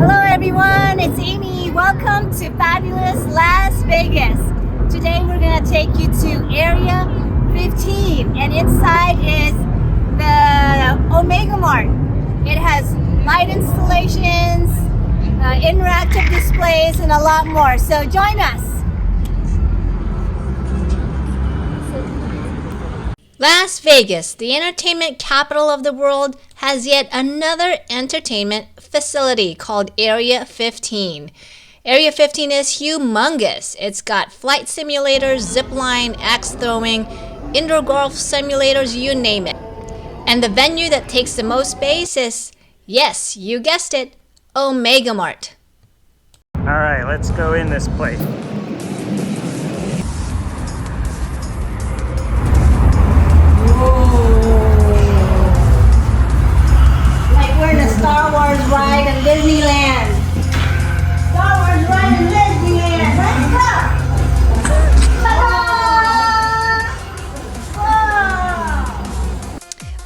Hello everyone, it's Amy. Welcome to fabulous Las Vegas. Today we're going to take you to Area 15 and inside is the OMEGA MART. It has light installations, interactive displays, and a lot more. So join us. Las Vegas, the entertainment capital of the world, has yet another entertainment facility called Area 15. Area 15 is humongous. It's got flight simulators, zip line, axe throwing, indoor golf simulators, you name it. And the venue that takes the most space is, yes, you guessed it, OMEGA MART. All right, let's go in this place. Like we're in a Star Wars ride in Disneyland. Star Wars ride in Disneyland. Let's go!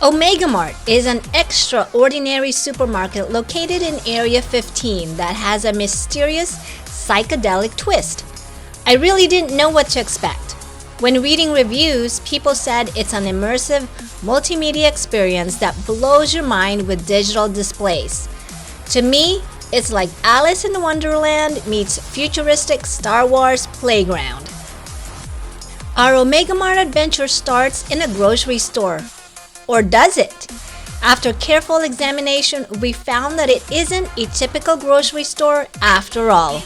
Ta-da! OMEGA MART is an extraordinary supermarket located in Area 15 that has a mysterious psychedelic twist. I really didn't know what to expect. When reading reviews, people said it's an immersive multimedia experience that blows your mind with digital displays. To me, it's like Alice in Wonderland meets futuristic Star Wars playground. Our OMEGA MART adventure starts in a grocery store. Or does it? After careful examination, we found that it isn't a typical grocery store after all.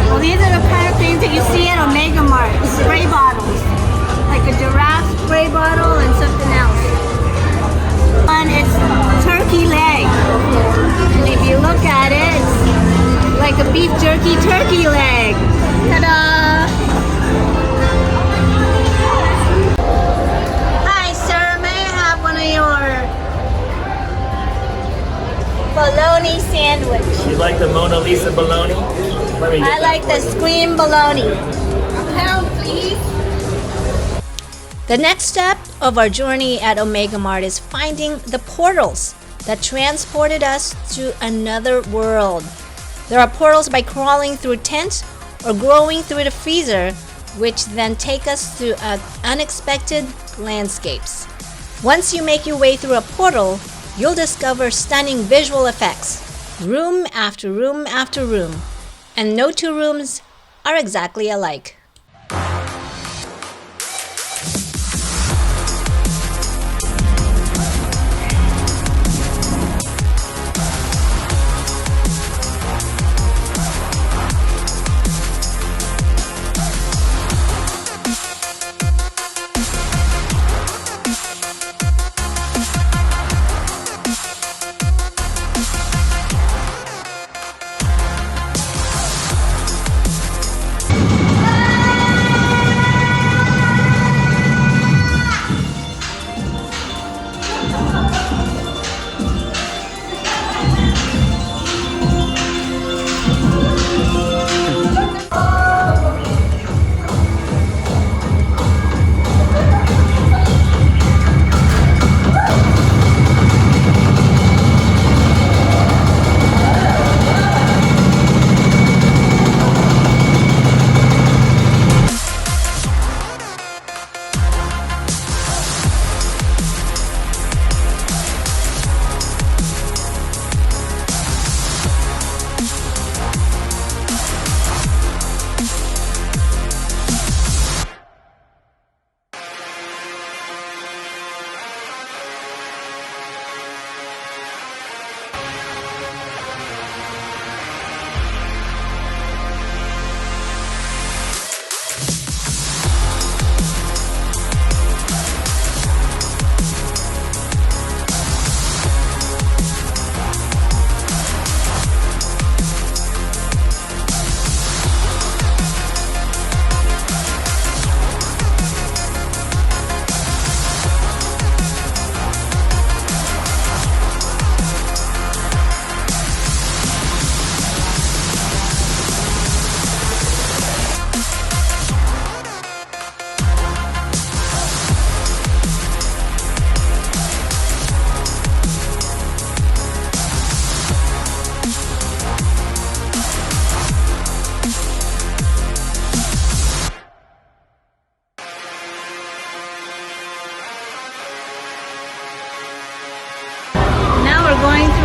Well, these are the kind of things that you see at OMEGA MART, spray bottles, like a giraffe spray bottle and something else. And it's turkey leg. And if you look at it, it's like a beef jerky turkey leg. Ta-da! Hi, sir. May I have one of your bologna sandwich? You like the Mona Lisa bologna? Let me get I like the scream bologna. Pound, please. The next step of our journey at OMEGA MART is finding the portals that transported us to another world. There are portals by crawling through tents or growing through the freezer, which then take us through unexpected landscapes. Once you make your way through a portal, you'll discover stunning visual effects, room after room after room. And no two rooms are exactly alike.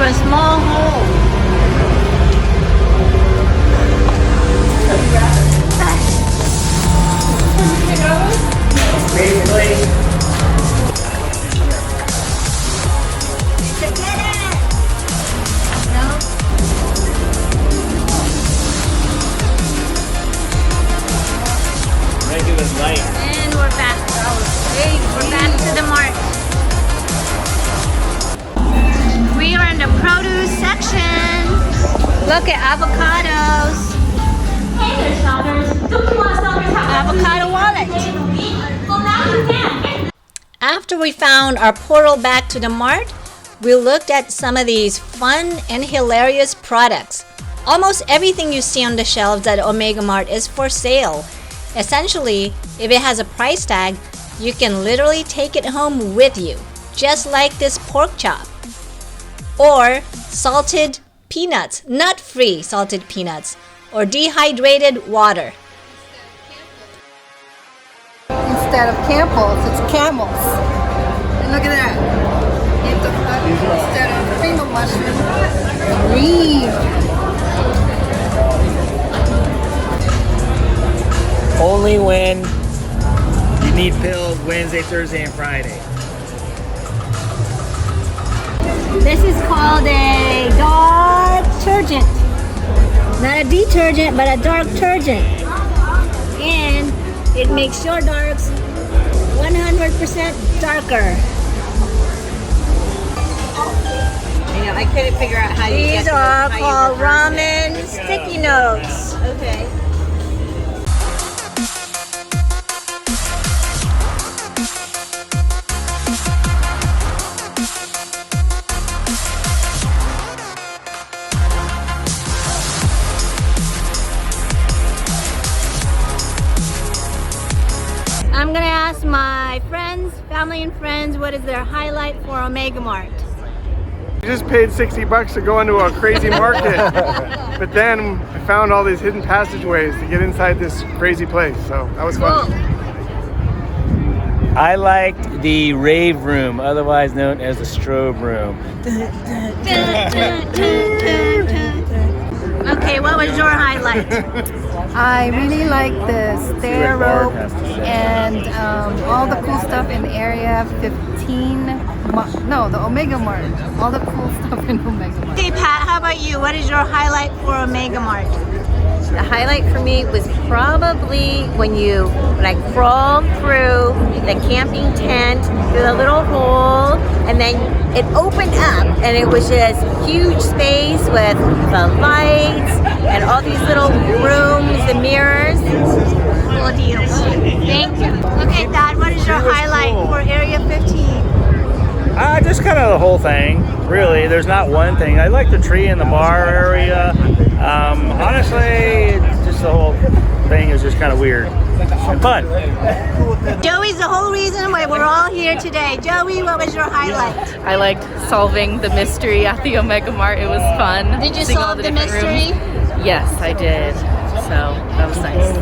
through a small hole. Basically, regular light. And we're back. Hey, we're back to the mart. We are in the produce section. Look at avocados. Hey there, shoppers. Don't you want shoppers have Avocado wallet. Well, now you can. After we found our portal back to the mart, we looked at some of these fun and hilarious products. Almost everything you see on the shelves at Omega Mart is for sale. Essentially, if it has a price tag, you can literally take it home with you, just like this pork chop. Or salted peanuts, nut-free salted peanuts, or dehydrated water. Instead of campbells, it's camels. And look at that. Instead of cream of mushroom, green. Only when you need pills Wednesday, Thursday, and Friday. This is called a dark detergent. Not a detergent, but a dark detergent. And it makes your darks 100% darker. Yeah, I couldn't figure out how you These are called ramen sticky notes. Okay. I'm gonna ask my friends, family and friends, what is their highlight for Omega Mart? We just paid $60 to go into a crazy market, but then I found all these hidden passageways to get inside this crazy place, so that was fun. I liked the rave room, otherwise known as the strobe room. Okay, what was your highlight? I really like the stair rope and all the cool stuff in Area 15. No, the Omega Mart. All the cool stuff in Omega Mart. Okay, Pat, how about you? What is your highlight for Omega Mart? The highlight for me was probably when I crawled through the camping tent through the little hole, and then it opened up, and it was just huge space with the lights and all these little rooms, the mirrors. Cool deals. Thank you. Okay, Dad, what is your highlight for Area 15? Just kind of the whole thing, really. There's not one thing. I like the tree in the bar area. Honestly, just the whole thing is just kind of weird and fun. Joey's the whole reason why we're all here today. Joey, what was your highlight? I liked solving the mystery at the Omega Mart. It was fun. Did you seeing all solve the different mystery? rooms. Yes, I did. So that was nice.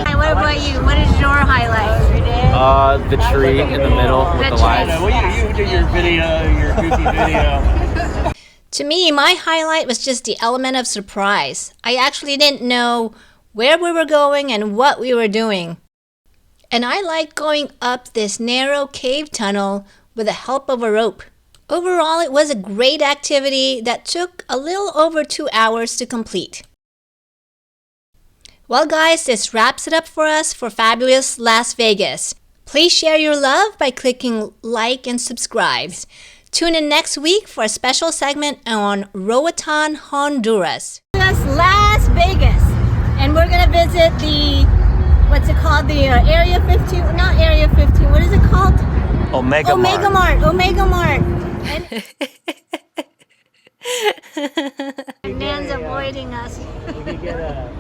Hey, what about you? What is your highlight? The tree in the middle with the lights. You did your video, your goofy video. To me, my highlight was just the element of surprise. I actually didn't know where we were going and what we were doing. And I liked going up this narrow cave tunnel with the help of a rope. Overall, it was a great activity that took a little over 2 hours to complete. Well guys, this wraps it up for us for Fabulous Las Vegas. Please share your love by clicking like and subscribe. Tune in next week for a special segment on Roatan, Honduras. That's Las Vegas. And we're going to visit the, what's it called? The Area 15, not Area 15, what is it called? Omega Mart. Omega Mart. And Nan's avoiding us. We could get a